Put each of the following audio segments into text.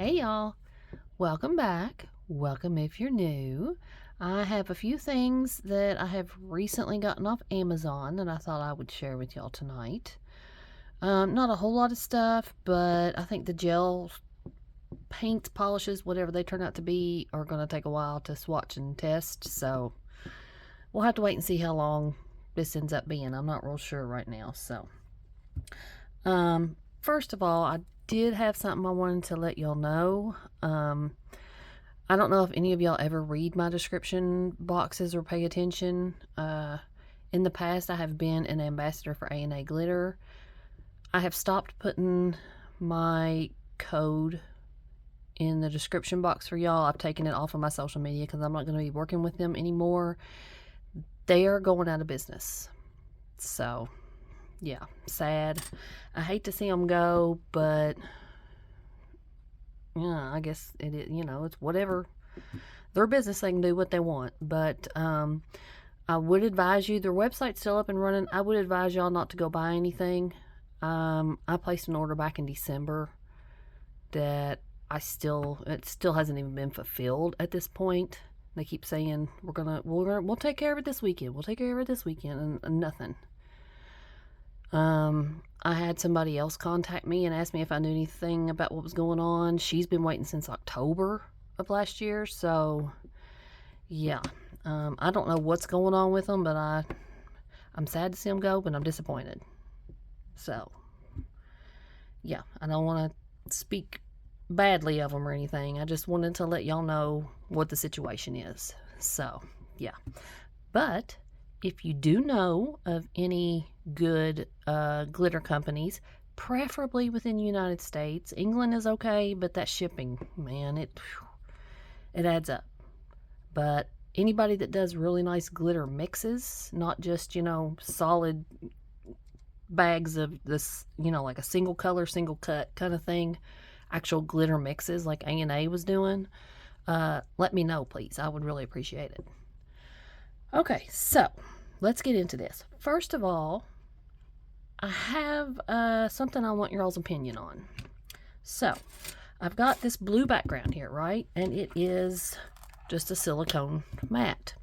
Hey y'all, welcome back. Welcome if you're new. I have a few things that I have recently gotten off Amazon that I thought I would share with y'all tonight. Not a whole lot of stuff, but I think the gels, paints, polishes, whatever they turn out to be, are going to take a while to swatch and test. So we'll have to wait and see how long this ends up being. I'm not real sure right now. So, first of all, I did have something I wanted to let y'all know. I don't know if any of y'all ever read my description boxes or pay attention. In the past, I have been an ambassador for A&A Glitter. I have stopped putting my code in the description box for y'all. I've taken it off of my social media because I'm not going to be working with them anymore. They are going out of business. So, yeah, sad. I hate to see them go, but yeah, I guess it is, it's whatever. Their business, they can do what they want. But I would advise you, their website's still up and running. I would advise y'all not to go buy anything. I placed an order back in December that it still hasn't even been fulfilled at this point. They keep saying we'll take care of it this weekend. We'll take care of it this weekend, and nothing. I had somebody else contact me and ask me if I knew anything about what was going on. She's been waiting since October of last year, so yeah. I don't know what's going on with them, but I'm sad to see them go, but I'm disappointed. So, yeah, I don't want to speak badly of them or anything. I just wanted to let y'all know what the situation is. So, yeah. But if you do know of any good glitter companies, preferably within the United States, England is okay, but that shipping, man, it adds up. But anybody that does really nice glitter mixes, not just, solid bags of this, like a single color, single cut kind of thing, actual glitter mixes like A&A was doing, let me know, please. I would really appreciate it. Okay, so let's get into this. First of all, I have something I want your all's opinion on. So, I've got this blue background here, right? And it is just a silicone matte.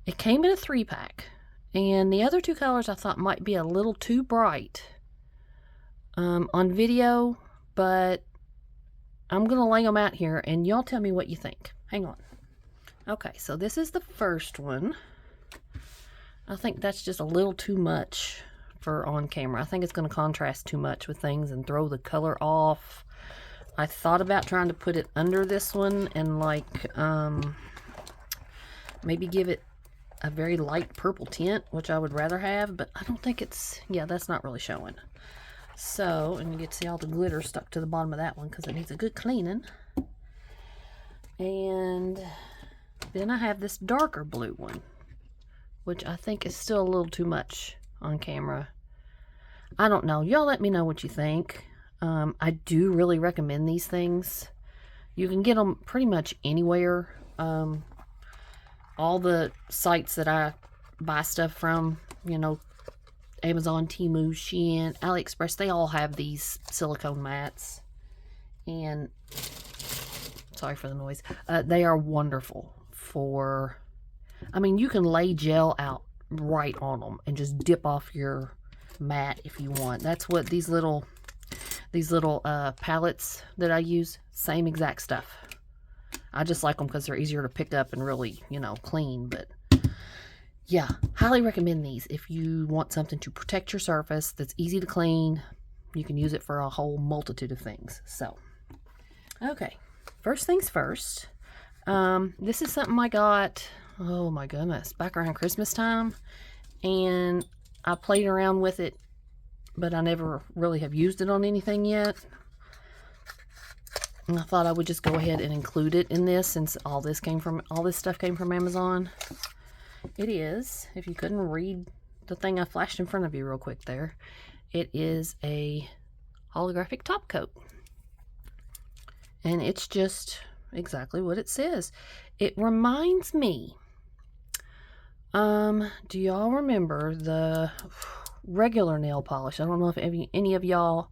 It came in a 3-pack. And the other two colors I thought might be a little too bright on video, but I'm going to lay them out here and y'all tell me what you think. Hang on. Okay, so this is the first one. I think that's just a little too much for on camera. I think it's going to contrast too much with things and throw the color off. I thought about trying to put it under this one and maybe give it a very light purple tint, which I would rather have, but I don't think that's not really showing. So, and you get to see all the glitter stuck to the bottom of that one because it needs a good cleaning. And then I have this darker blue one, which I think is still a little too much on camera. I don't know. Y'all let me know what you think. I do really recommend these things. You can get them pretty much anywhere. All the sites that I buy stuff from, Amazon, Temu, Shein, AliExpress, they all have these silicone mats. And, sorry for the noise, they are wonderful for, you can lay gel out right on them and just dip off your mat if you want. That's what these little palettes that I use, same exact stuff. I just like them because they're easier to pick up and really, clean. But yeah, highly recommend these if you want something to protect your surface that's easy to clean. You can use it for a whole multitude of things. So, okay, first things first. This is something I got, oh my goodness, back around Christmas time. And I played around with it, but I never really have used it on anything yet. And I thought I would just go ahead and include it in this since all this stuff came from Amazon. It is, if you couldn't read the thing I flashed in front of you real quick there, it is a holographic top coat. And it's just exactly what it says. It reminds me, do y'all remember the regular nail polish? I don't know if any of y'all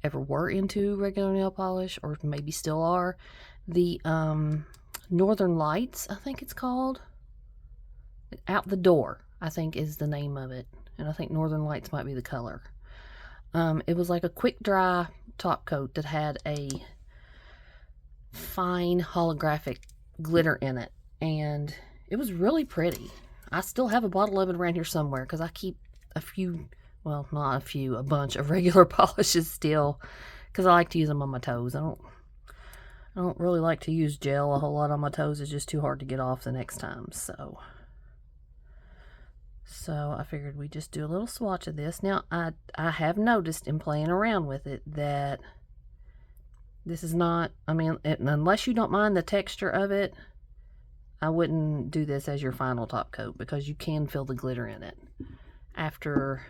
ever were into regular nail polish, or maybe still are, the Northern Lights, I think it's called. Out the Door, I think is the name of it. And I think Northern Lights might be the color. It was like a quick dry top coat that had a fine holographic glitter in it. And it was really pretty. I still have a bottle of it around here somewhere because I keep a few, well, not a few, a bunch of regular polishes still because I like to use them on my toes. I don't really like to use gel a whole lot on my toes. It's just too hard to get off the next time. So I figured we'd just do a little swatch of this. Now, I have noticed in playing around with it that this is not, I mean, unless you don't mind the texture of it, I wouldn't do this as your final top coat because you can feel the glitter in it after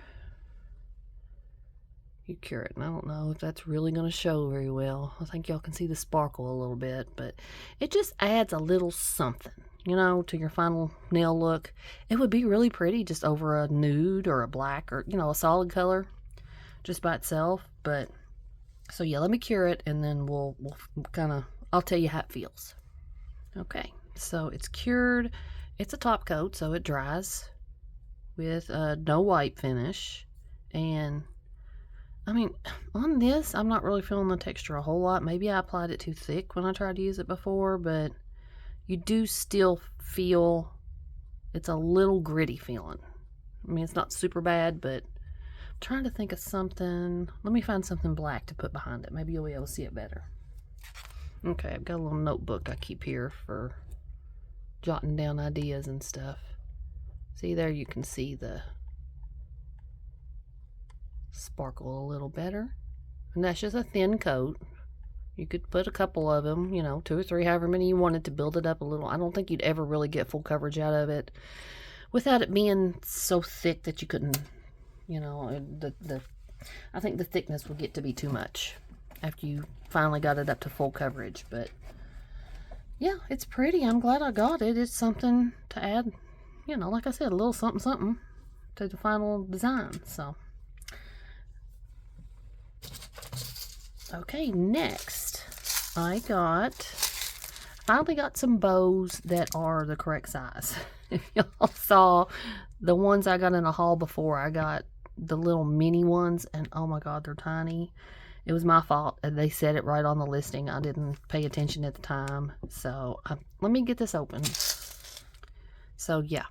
you cure it. And I don't know if that's really going to show very well. I think y'all can see the sparkle a little bit, but it just adds a little something, you know, to your final nail look. It would be really pretty just over a nude or a black or, you know, a solid color just by itself. But so yeah, let me cure it and then we'll kind of, I'll tell you how it feels. Okay. So it's cured. It's a top coat, so it dries with no white finish. And I mean, on this, I'm not really feeling the texture a whole lot. Maybe I applied it too thick when I tried to use it before, but you do still feel it's a little gritty feeling. I mean, it's not super bad, but I'm trying to think of something. Let me find something black to put behind it. Maybe you'll be able to see it better. Okay, I've got a little notebook I keep here for jotting down ideas and stuff. See there, you can see the sparkle a little better. And that's just a thin coat. You could put a couple of them, you know, 2 or 3, however many you wanted, to build it up a little. I don't think you'd ever really get full coverage out of it without it being so thick that you couldn't, you know, I think the thickness would get to be too much after you finally got it up to full coverage. But yeah, it's pretty. I'm glad I got it. It's something to add, you know, like I said, a little something to the final design. So, okay, next I finally got some bows that are the correct size. If y'all saw the ones I got in a haul before, I got the little mini ones, and oh my god, they're tiny. It was my fault. They said it right on the listing. I didn't pay attention at the time. So let me get this open. So yeah.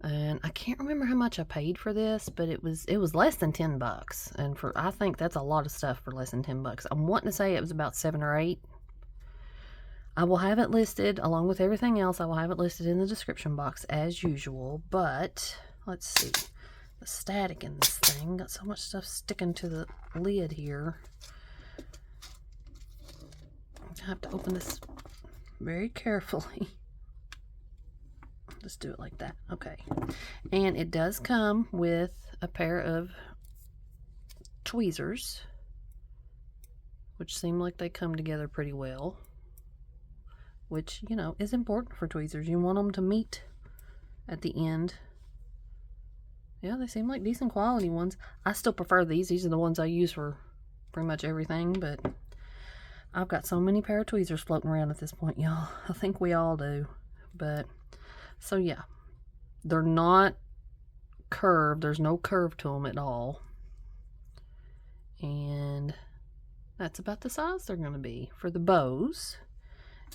And I can't remember how much I paid for this, but it was less than $10. And I think that's a lot of stuff for less than $10. I'm wanting to say it was about 7 or 8. I will have it listed along with everything else. I will have it listed in the description box as usual. But let's see. The static in this thing. Got so much stuff sticking to the lid here. I have to open this very carefully. Just do it like that. Okay. And it does come with a pair of tweezers, which seem like they come together pretty well, which, you know, is important for tweezers. You want them to meet at the end. Yeah, they seem like decent quality ones. I still prefer these. These are the ones I use for pretty much everything, but I've got so many pair of tweezers floating around at this point, y'all. I think we all do. But, so yeah. They're not curved. There's no curve to them at all. And that's about the size they're going to be for the bows.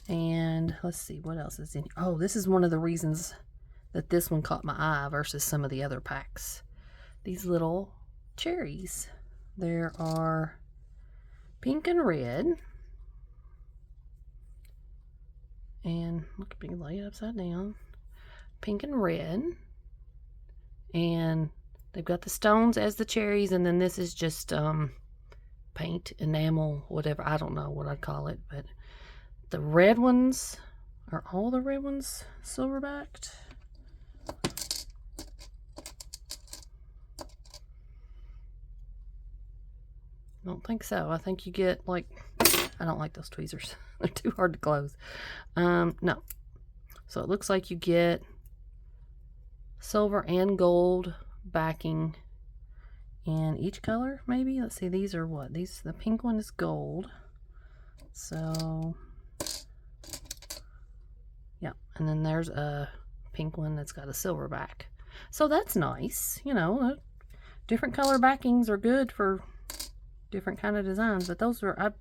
And let's see, what else is in here? Oh, this is one of the reasons that this one caught my eye versus some of the other packs. These little cherries. There are pink and red. And look, we can lay it upside down. Pink and red. And they've got the stones as the cherries, and then this is just paint, enamel, whatever. I don't know what I'd call it, but the red ones, are all the red ones silver-backed? I don't think so. I think you get, like, I don't like those tweezers. They're too hard to close. No. So it looks like you get silver and gold backing in each color, maybe. Let's see, these are what? These, the pink one is gold. So, yeah. And then there's a pink one that's got a silver back. So that's nice. You know, different color backings are good for different kind of designs. But those are, I've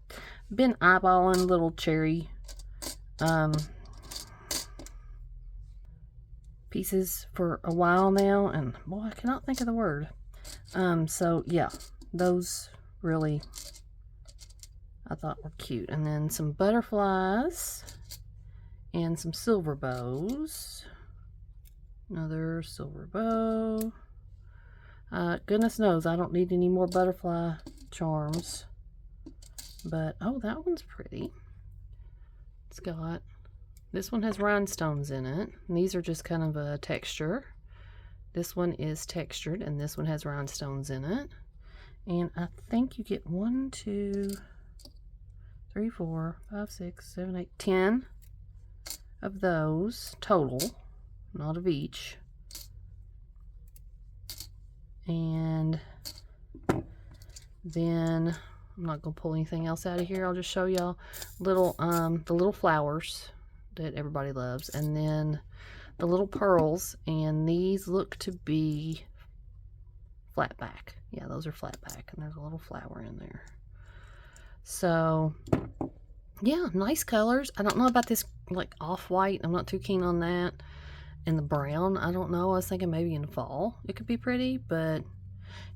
been eyeballing little cherry pieces for a while now, and boy, I cannot think of the word. So yeah, those really I thought were cute. And then some butterflies and some silver bows. Another silver bow. Goodness knows I don't need any more butterfly charms. But oh, that one's pretty. It's got, this one has rhinestones in it. And these are just kind of a texture. This one is textured, and this one has rhinestones in it. And I think you get 1, 2, 3, 4, 5, 6, 7, 8, 10 of those total, not of each. And then I'm not gonna pull anything else out of here. I'll just show y'all little the little flowers that everybody loves, and then the little pearls, and these look to be flat back. Yeah, those are flat back, and there's a little flower in there. So yeah, nice colors. I don't know about this like off-white. I'm not too keen on that. And the brown, I don't know. I was thinking maybe in the fall it could be pretty, but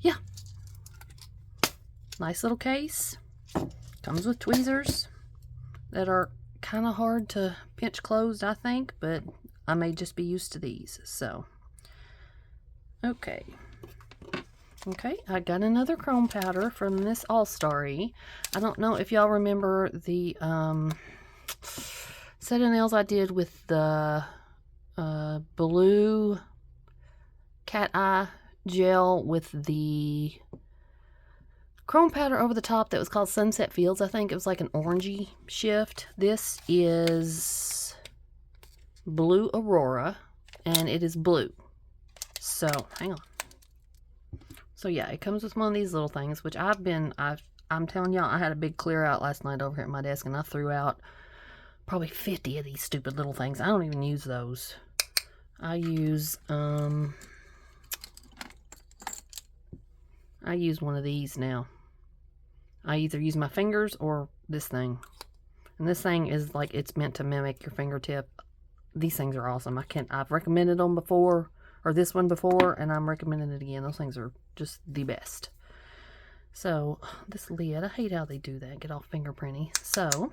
yeah. Nice little case. Comes with tweezers that are kind of hard to pinch closed, I think, but I may just be used to these. So, okay. Okay, I got another chrome powder from this Allstarry. I don't know if y'all remember the set of nails I did with the blue cat eye gel with the chrome powder over the top that was called Sunset Fields. I think it was like an orangey shift. This is Blue Aurora, and it is blue. So, hang on. So yeah, it comes with one of these little things, which I'm telling y'all, I had a big clear out last night over here at my desk, and I threw out probably 50 of these stupid little things. I don't even use those. I use one of these now. I either use my fingers or this thing. And this thing is like, it's meant to mimic your fingertip. These things are awesome. I've recommended them before, or this one before, and I'm recommending it again. Those things are just the best. So, this lid, I hate how they do that, get all fingerprinty. So,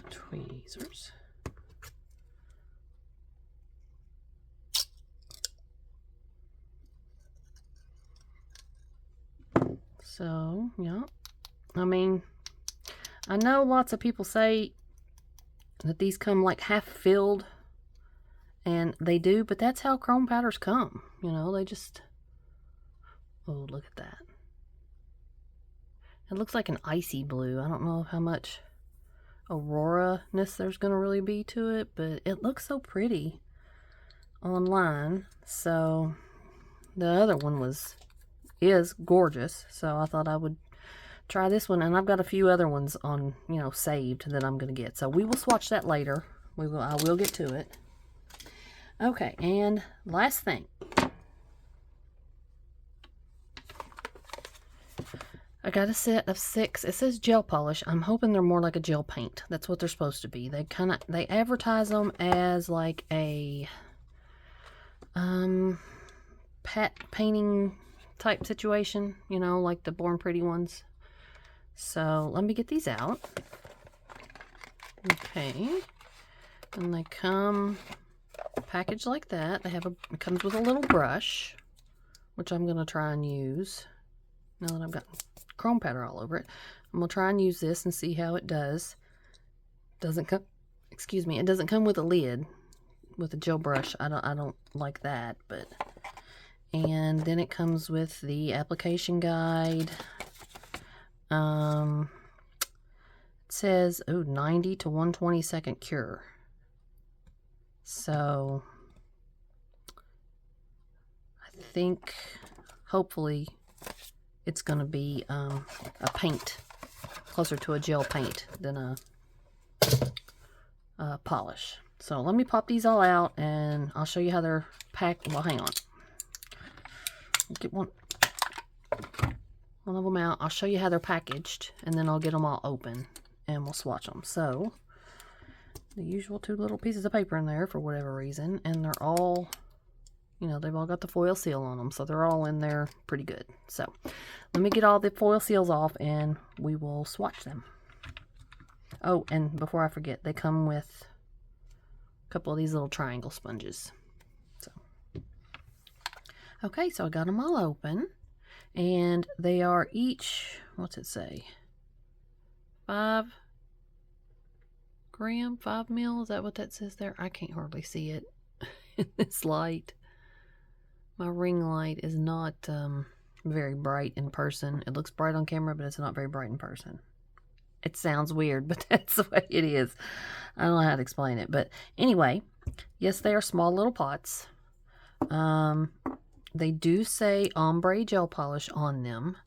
tweezers. So, yeah. I mean, I know lots of people say that these come like half filled, and they do, but that's how chrome powders come. You know, they just, oh, look at that. It looks like an icy blue. I don't know how much aurora-ness there's going to really be to it, but it looks so pretty online. So the other one is gorgeous, so I thought I would try this one, and I've got a few other ones on, you know, saved that I'm going to get. So we will swatch that later. I will get to it. Okay, and last thing. I got a set of 6. It says gel polish. I'm hoping they're more like a gel paint. That's what they're supposed to be. They advertise them as like a pat painting type situation, you know, like the Born Pretty ones. So let me get these out. Okay, and they come packaged like that. It comes with a little brush, which I'm gonna try and use. Now that I've got chrome powder all over it, I'm gonna try and use this and see how it does. Doesn't come, excuse me, it doesn't come with a lid with a gel brush. I don't like that, but. And then it comes with the application guide. It says, oh, 90 to 120 second cure. So, think, hopefully, it's going to be a paint, closer to a gel paint than a polish. So let me pop these all out, and I'll show you how they're packed. Well, hang on. Get one of them out. I'll show you how they're packaged, and then I'll get them all open, and we'll swatch them. So the usual 2 little pieces of paper in there for whatever reason, and they're all, you know, they've all got the foil seal on them, so they're all in there pretty good. So let me get all the foil seals off, and we will swatch them. Oh, and before I forget, they come with a couple of these little triangle sponges. So okay, so I got them all open, and they are each, what's it say, 5 gram, 5 mil, is that what that says there? I can't hardly see it in this light. My ring light is not very bright in person. It looks bright on camera, but it's not very bright in person. It sounds weird, but that's the way it is. I don't know how to explain it, but anyway, yes, they are small little pots. They do say Ombre gel polish on them,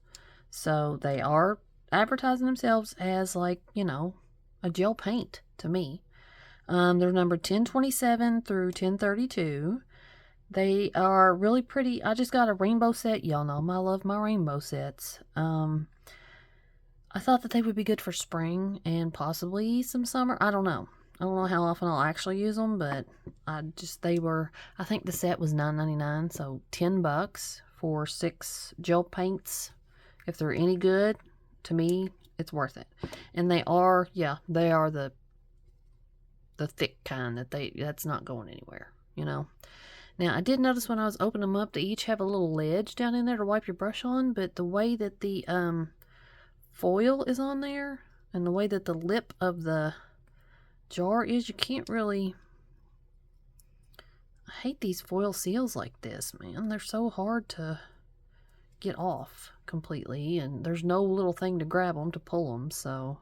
so they are advertising themselves as, like, you know, a gel paint to me. They're numbered 1027 through 1032. They are really pretty. I just got a rainbow set. Y'all know I love my rainbow sets. I thought that they would be good for spring and possibly some summer. I don't know. I don't know how often I'll actually use them, but I think the set was $9.99, so $10 for 6 gel paints. If they're any good, to me, it's worth it. And they are, yeah, they are the thick kind that's not going anywhere, you know. Now, I did notice when I was opening them up, they each have a little ledge down in there to wipe your brush on, but the way that the foil is on there, and the way that the lip of the jar is, you can't really... I hate these foil seals like this, man. They're so hard to get off completely, and there's no little thing to grab them to pull them, so...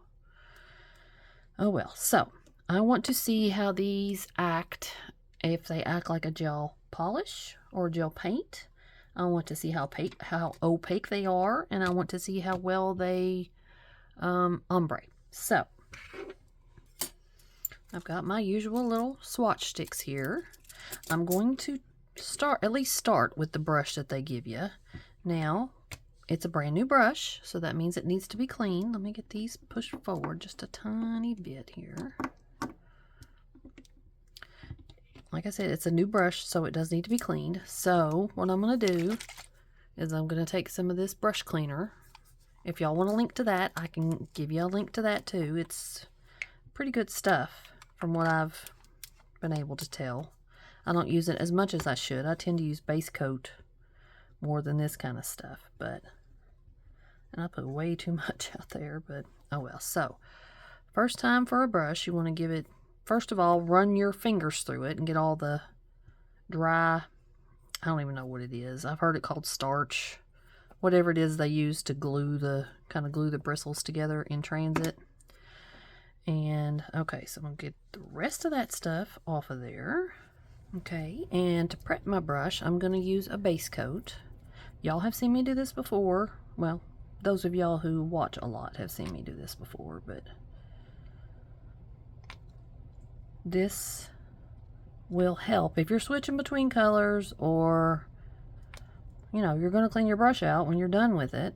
Oh well. So, I want to see how these act, if they act like a gel polish or gel paint. I want to see how opaque they are, and I want to see how well they ombre. So, I've got my usual little swatch sticks here. I'm going to at least start with the brush that they give you. Now, it's a brand new brush, so that means it needs to be clean. Let me get these pushed forward just a tiny bit here. Like I said, it's a new brush, so it does need to be cleaned. So what I'm going to do is I'm going to take some of this brush cleaner. If y'all want a link to that, I can give you a link to that too. It's pretty good stuff from what I've been able to tell. I don't use it as much as I should. I tend to use base coat more than this kind of stuff, and I put way too much out there, but oh well. So first time for a brush, you want to give it, first of all, run your fingers through it and get all the dry, I don't even know what it is. I've heard it called starch. Whatever it is they use to glue kind of glue the bristles together in transit. And, okay, so I'm going to get the rest of that stuff off of there. Okay, and to prep my brush, I'm going to use a base coat. Y'all have seen me do this before. Well, those of y'all who watch a lot have seen me do this before, but this will help if you're switching between colors, or you know, you're going to clean your brush out when you're done with it.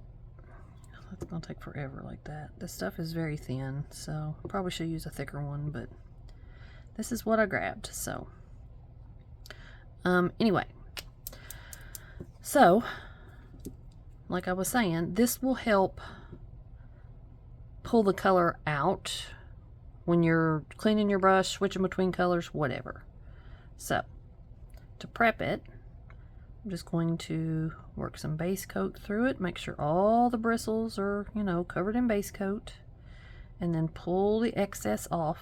It's going to take forever like that. This stuff is very thin, so I probably should use a thicker one, but this is what I grabbed. So anyway, so like I was saying, this will help pull the color out when you're cleaning your brush, switching between colors, whatever. So, to prep it, I'm just going to work some base coat through it, make sure all the bristles are, you know, covered in base coat, and then pull the excess off.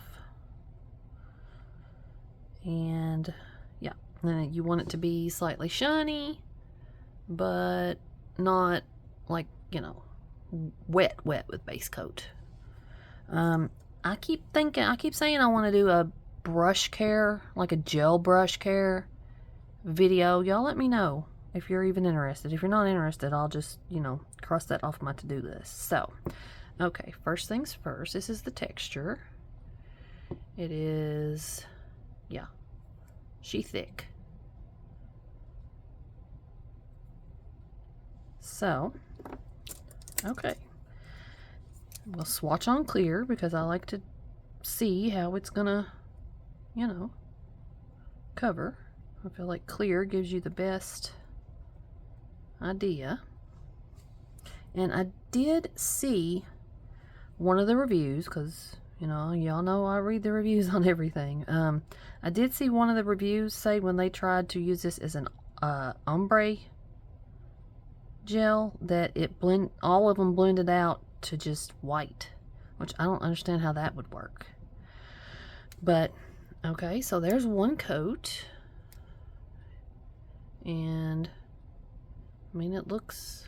And, yeah, then you want it to be slightly shiny, but not like, you know, wet with base coat. I keep saying I want to do a brush care, like a gel brush care video. Y'all let me know if you're even interested. If you're not interested, I'll just, you know, cross that off my to-do list. So, okay, first things first, this is the texture. It is, yeah, she thick. So, okay, we'll swatch on clear because I like to see how it's gonna, you know, cover. I feel like clear gives you the best idea. And I did see one of the reviews, because, you know, y'all know I read the reviews on everything. I did see one of the reviews say when they tried to use this as an ombre gel, that it all of them blended out to just white, which I don't understand how that would work. But okay, so there's one coat, and I mean, it looks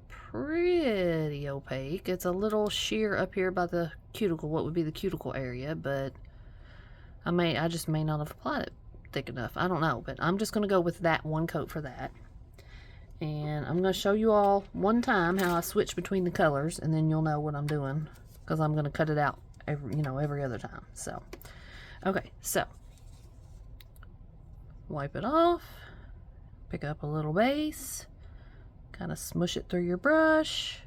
pretty opaque. It's a little sheer up here by the cuticle, what would be the cuticle area, but I just may not have applied it thick enough. I don't know, but I'm just going to go with that one coat for that. And I'm going to show you all one time how I switch between the colors, and then you'll know what I'm doing, because I'm going to cut it out every other time. So, okay, so wipe it off, pick up a little base, kind of smush it through your brush,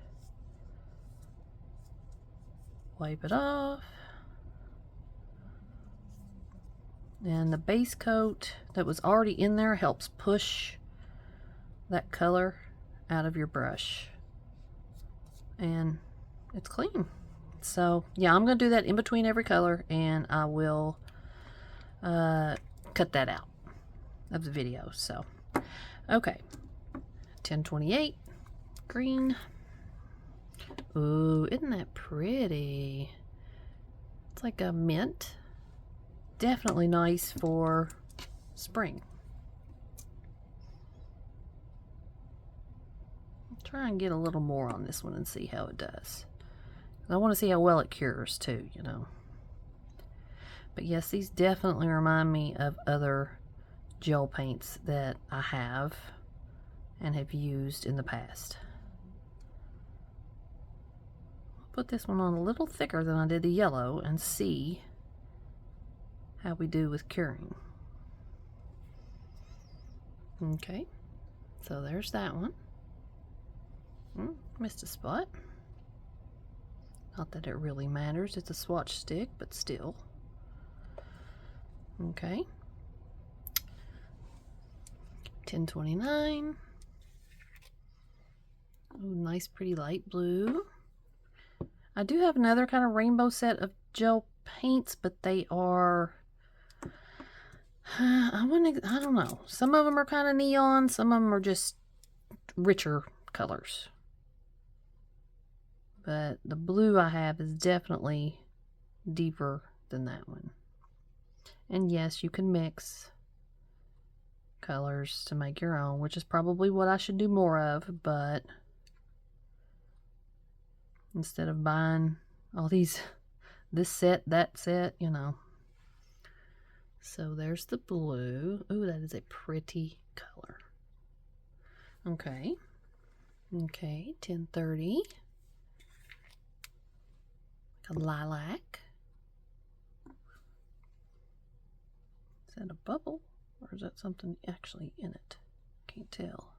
wipe it off, and the base coat that was already in there helps push that color out of your brush, and it's clean. So yeah, I'm gonna do that in between every color, and I will cut that out of the video. So okay, 1028 green. Ooh, isn't that pretty? It's like a mint. Definitely nice for spring. Try and get a little more on this one and see how it does. I want to see how well it cures too, you know. But yes, these definitely remind me of other gel paints that I have and have used in the past. I'll put this one on a little thicker than I did the yellow and see how we do with curing. Okay, so there's that one. Missed a spot. Not that it really matters, it's a swatch stick, but still. Okay. 1029. Ooh, nice pretty light blue. I do have another kind of rainbow set of gel paints, but they are I don't know. Some of them are kind of neon, some of them are just richer colors. But the blue I have is definitely deeper than that one. And yes, you can mix colors to make your own, which is probably what I should do more of, but instead of buying all these, this set, that set, you know. So there's the blue. Ooh, that is a pretty color. Okay. Okay, 1030. A lilac. Is that a bubble? Or is that something actually in it? Can't tell.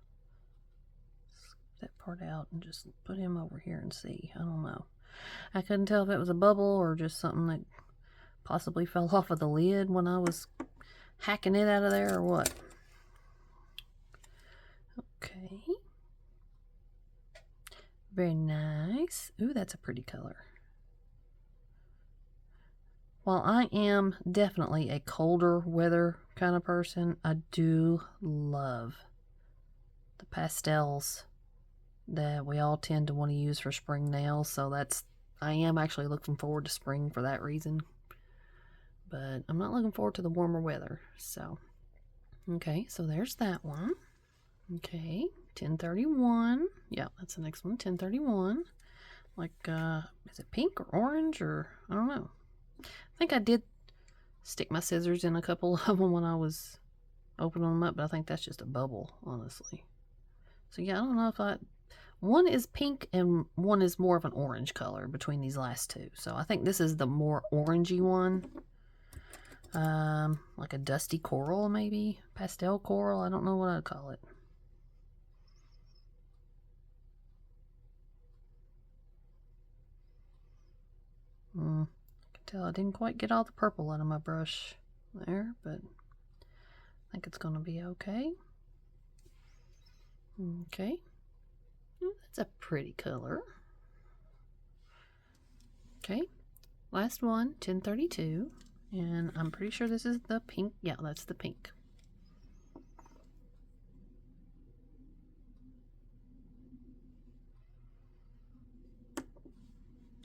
Scoop that part out and just put him over here and see. I don't know. I couldn't tell if it was a bubble or just something that possibly fell off of the lid when I was hacking it out of there or what. Okay. Very nice. Ooh, that's a pretty color. While I am definitely a colder weather kind of person, I do love the pastels that we all tend to want to use for spring nails. So I am actually looking forward to spring for that reason. But I'm not looking forward to the warmer weather. So, okay, so there's that one. Okay, 1031. Yeah, that's the next one, 1031. Like, is it pink or orange or I don't know. I think I did stick my scissors in a couple of them when I was opening them up, but I think that's just a bubble, honestly. So yeah, I don't know if one is pink and one is more of an orange color between these last two. So I think this is the more orangey one. Like a dusty coral, maybe? Pastel coral? I don't know what I'd call it. I can tell I didn't quite get all the purple out of my brush there, but I think it's going to be okay. Okay. That's a pretty color. Okay. Last one, 1032. And I'm pretty sure this is the pink. Yeah, that's the pink.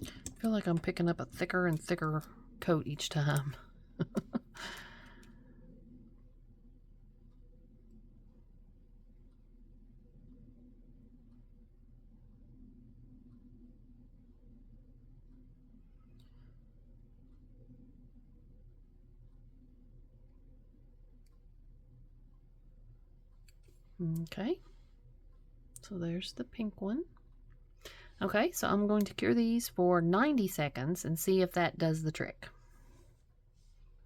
I feel like I'm picking up a thicker and thicker coat each time. Okay, so there's the pink one. Okay, so I'm going to cure these for 90 seconds and see if that does the trick.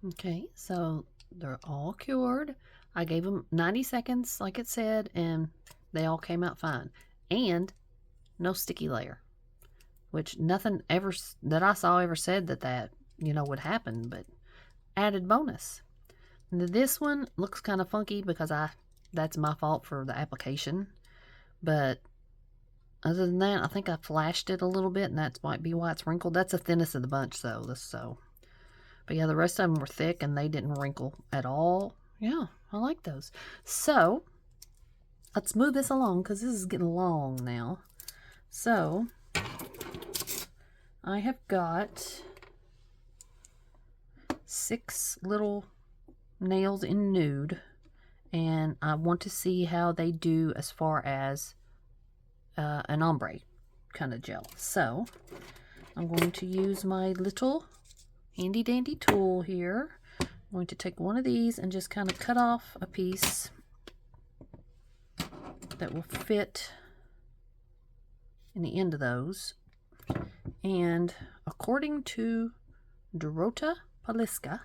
Okay, so they're all cured. I gave them 90 seconds like it said, and they all came out fine. And no sticky layer, which nothing ever that I saw ever said that you know would happen, but added bonus. This one looks kind of funky because that's my fault for the application, but other than that, I think I flashed it a little bit, and that might be why it's wrinkled. That's the thinnest of the bunch, though. But yeah, the rest of them were thick, and they didn't wrinkle at all. Yeah, I like those. So let's move this along because this is getting long now. So I have got 6 little nails in nude, and I want to see how they do as far as an ombre kind of gel. So I'm going to use my little handy dandy tool here. I'm going to take one of these and just kind of cut off a piece that will fit in the end of those. And according to Dorota Paliska,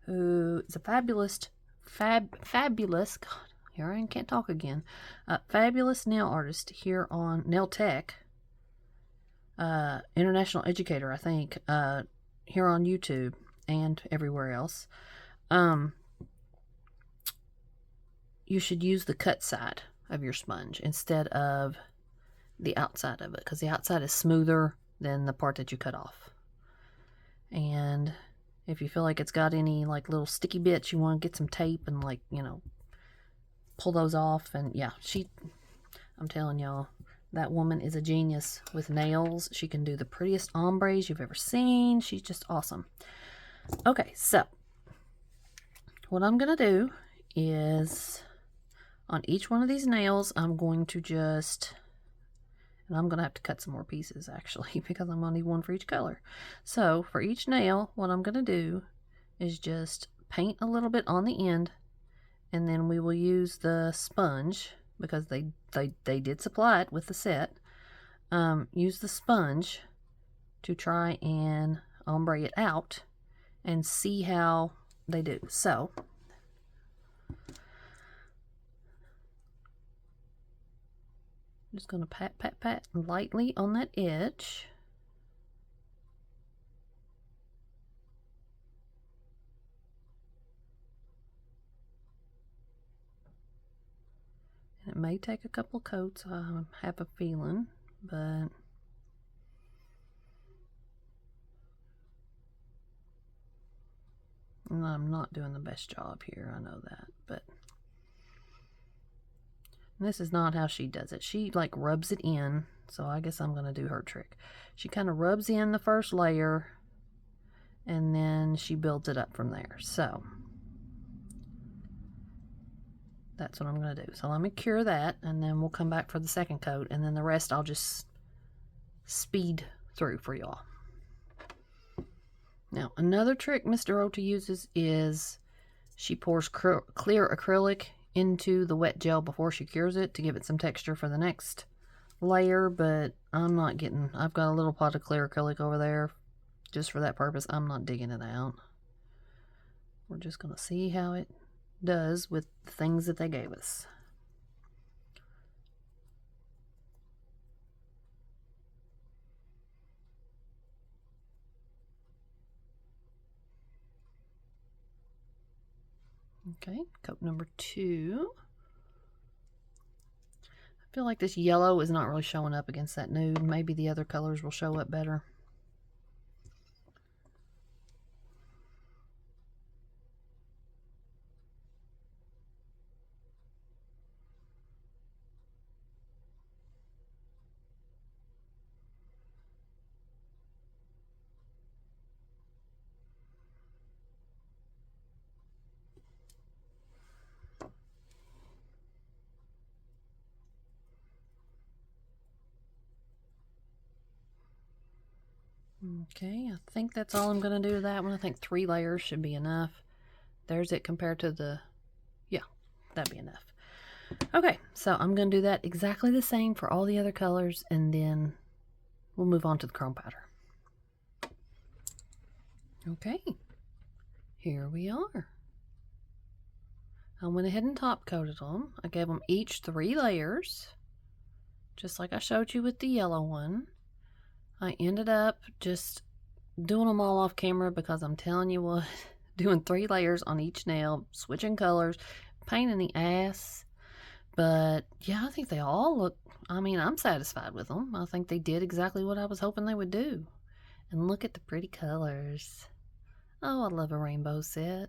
who is a fabulous, God, here I can't talk again, fabulous nail artist here on Nail Tech, international educator, I think, here on YouTube and everywhere else. You should use the cut side of your sponge instead of the outside of it, because the outside is smoother than the part that you cut off. And if you feel like it's got any like little sticky bits, you want to get some tape and, like, you know, pull those off. And yeah, I'm telling y'all, that woman is a genius with nails. She can do the prettiest ombres you've ever seen. She's just awesome. Okay, so what I'm gonna do is on each one of these nails, I'm going to and I'm going to have to cut some more pieces, actually, because I'm going to need one for each color. So for each nail, what I'm going to do is just paint a little bit on the end, and then we will use the sponge, because they did supply it with the set. Use the sponge to try and ombre it out and see how they do. So I'm just going to pat lightly on that edge. And it may take a couple coats, I have a feeling, but I'm not doing the best job here, I know that, but this is not how she does it. She like rubs it in, so I guess I'm going to do her trick. She kind of rubs in the first layer, and then she builds it up from there. So that's what I'm going to do. So let me cure that, and then we'll come back for the second coat, and then the rest I'll just speed through for y'all. Now, another trick Miss Dorota uses is She pours clear acrylic into the wet gel before she cures it to give it some texture for the next layer, but I'm not getting, I've got a little pot of clear acrylic over there just for that purpose. I'm not digging it out. We're just going to see how it does with the things that they gave us. Okay, coat number 2. I feel like this yellow is not really showing up against that nude. Maybe the other colors will show up better. Okay, I think that's all I'm going to do to that one. I think 3 layers should be enough. There's it compared to the, yeah, that'd be enough. Okay, so I'm going to do that exactly the same for all the other colors, and then we'll move on to the chrome powder. Okay, here we are. I went ahead and top coated them. I gave them each 3 layers, just like I showed you with the yellow one. I ended up just doing them all off camera because I'm telling you what, doing 3 layers on each nail, switching colors, pain in the ass. But yeah, I think they all look, I mean, I'm satisfied with them. I think they did exactly what I was hoping they would do. And look at the pretty colors. Oh, I love a rainbow set.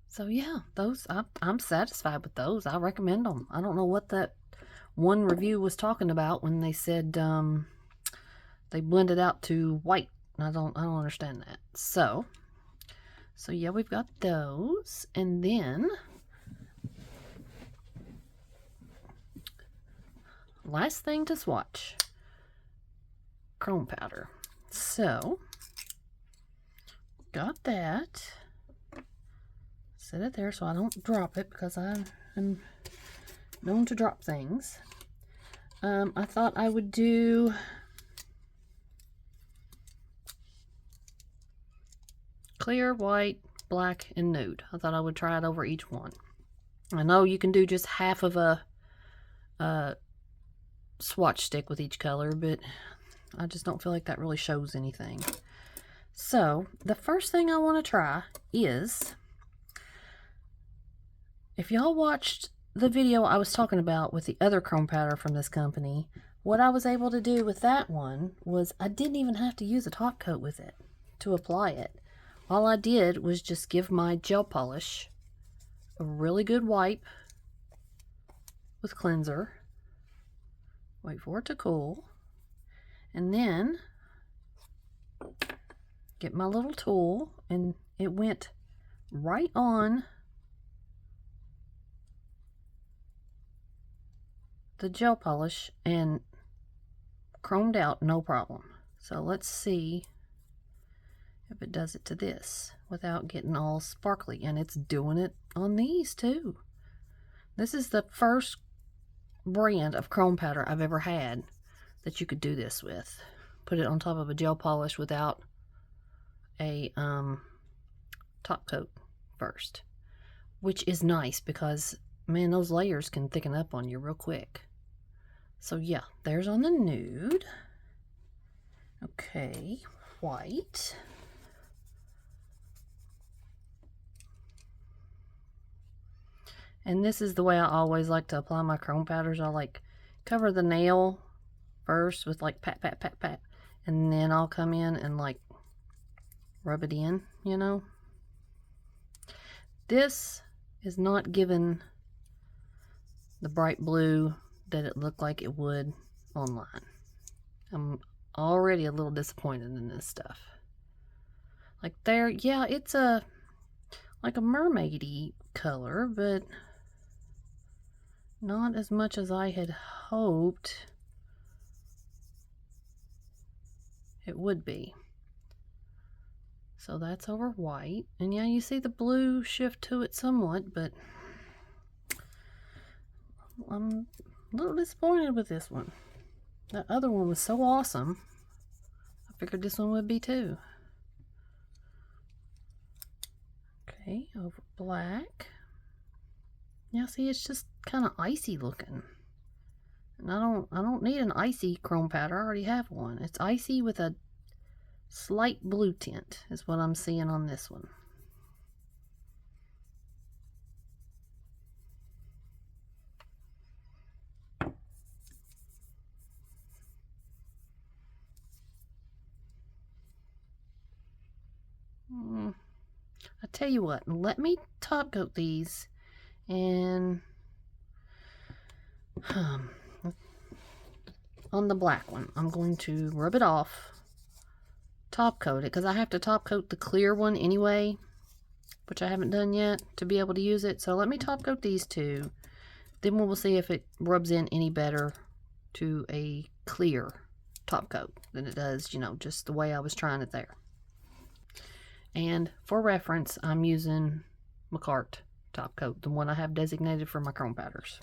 So yeah, those, I'm satisfied with those. I recommend them. I don't know what that one review was talking about when they said they blended out to white. I don't understand that. So yeah, we've got those, and then last thing to swatch, chrome powder. So got that. Set it there so I don't drop it because I am known to drop things. I thought I would do clear, white, black, and nude. I thought I would try it over each one. I know you can do just half of a swatch stick with each color, but I just don't feel like that really shows anything. So the first thing I want to try is, if y'all watched the video I was talking about with the other chrome powder from this company, what I was able to do with that one was I didn't even have to use a top coat with it to apply it. All I did was just give my gel polish a really good wipe with cleanser, wait for it to cool, and then get my little tool, and it went right on the gel polish and chromed out no problem. So let's see if it does it to this without getting all sparkly, and it's doing it on these too. This is the first brand of chrome powder I've ever had that you could do this with. Put it on top of a gel polish without a top coat first, which is nice because, man, those layers can thicken up on you real quick. So yeah, there's on the nude. Okay, white. And this is the way I always like to apply my chrome powders. I like cover the nail first with like pat, pat, pat, pat. And then I'll come in and like rub it in, you know. This is not given the bright blue that it looked like it would online. I'm already a little disappointed in this stuff. Like there, yeah, it's a like a mermaidy color, but not as much as I had hoped it would be. So that's over white. And yeah, you see the blue shift to it somewhat, but I'm a little disappointed with this one. That other one was so awesome. I figured this one would be too. Okay, over black. Now see, it's just kind of icy looking. And I don't need an icy chrome powder. I already have one. It's icy with a slight blue tint is what I'm seeing on this one. I tell you what, let me top coat these and on the black one, I'm going to rub it off, top coat it, because I have to top coat the clear one anyway, which I haven't done yet to be able to use it. So let me top coat these two, then we'll see if it rubs in any better to a clear top coat than it does, you know, just the way I was trying it there. And for reference, I'm using McCart top coat, the one I have designated for my chrome powders.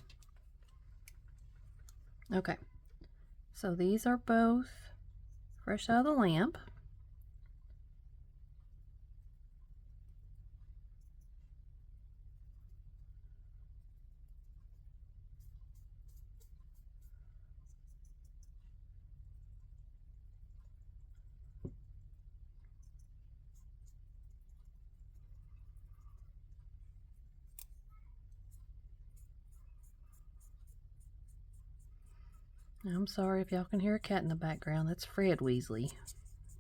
Okay, so these are both fresh out of the lamp. I'm sorry if y'all can hear a cat in the background. That's Fred Weasley,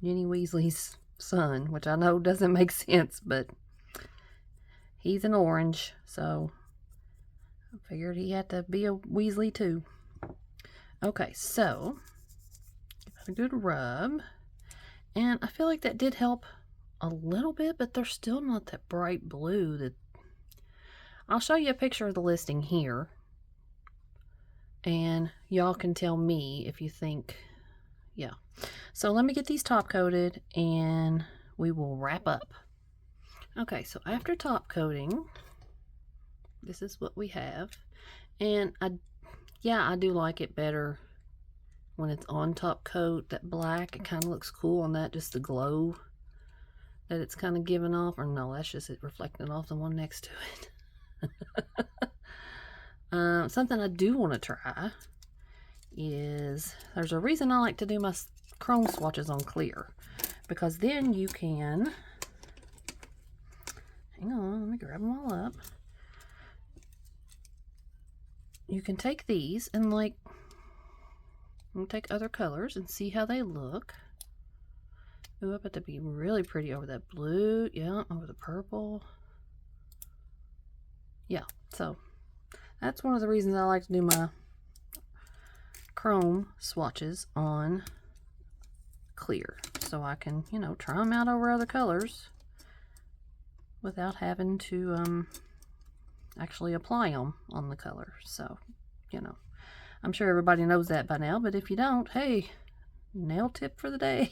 Ginny Weasley's son, which I know doesn't make sense, but he's an orange, so I figured he had to be a Weasley too. Okay, so give it a good rub, and I feel like that did help a little bit, but they're still not that bright blue. That I'll show you a picture of the listing here, and y'all can tell me if you think, yeah. So let me get these top coated and we will wrap up. Okay, so after top coating, this is what we have. And I do like it better when it's on top coat. That black, it kind of looks cool on that, just the glow that it's kind of giving off. Or no, that's just it reflecting off the one next to it. Something I do want to try is, there's a reason I like to do my chrome swatches on clear, because then you can, hang on, let me grab them all up. You can take these and like, take other colors and see how they look. Ooh, I bet to be really pretty over that blue. Yeah, over the purple. Yeah, so that's one of the reasons I like to do my chrome swatches on clear, so I can, you know, try them out over other colors without having to actually apply them on the color. So, you know, I'm sure everybody knows that by now, but if you don't, hey, nail tip for the day.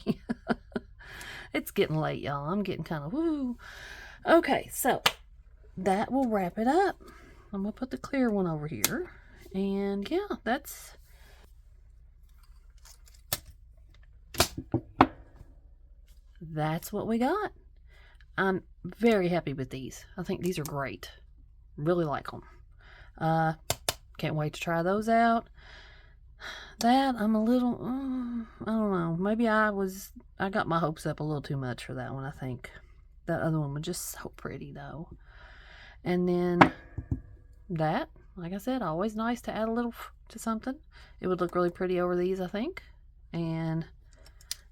It's getting late, y'all. I'm getting kind of woo. Okay, so that will wrap it up. I'm gonna put the clear one over here, and yeah, that's what we got. I'm very happy with these. I think these are great. Really like them. Can't wait to try those out. That I'm a little, I don't know. Maybe I got my hopes up a little too much for that one. I think that other one was just so pretty though. And then that, like I said, always nice to add a little to something. It would look really pretty over these, I think. And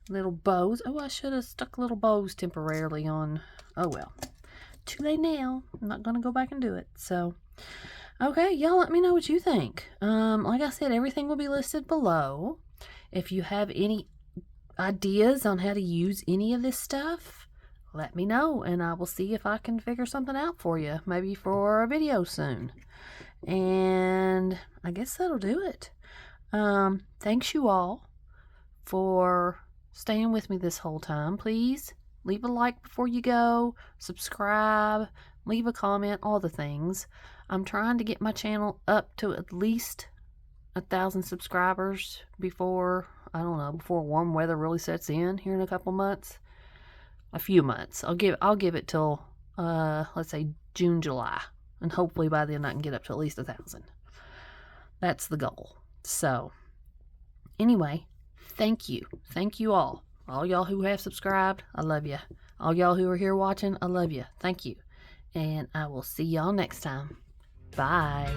little bows. Oh, I should have stuck little bows temporarily on. Oh well, too late now. I'm not gonna go back and do it. So okay, y'all let me know what you think. Like I said, everything will be listed below. If you have any ideas on how to use any of this stuff, let me know, and I will see if I can figure something out for you, maybe for a video soon. And I guess that'll do it. Thanks you all for staying with me this whole time. Please leave a like before you go, subscribe, leave a comment, all the things. I'm trying to get my channel up to at least 1,000 subscribers before, I don't know, before warm weather really sets in here in a couple months. A few months. I'll give it till let's say June, July, and hopefully by then I can get up to at least 1,000. That's the goal. So anyway, thank you all y'all who have subscribed. I love you. All y'all who are here watching, I love you. Thank you, and I will see y'all next time. Bye.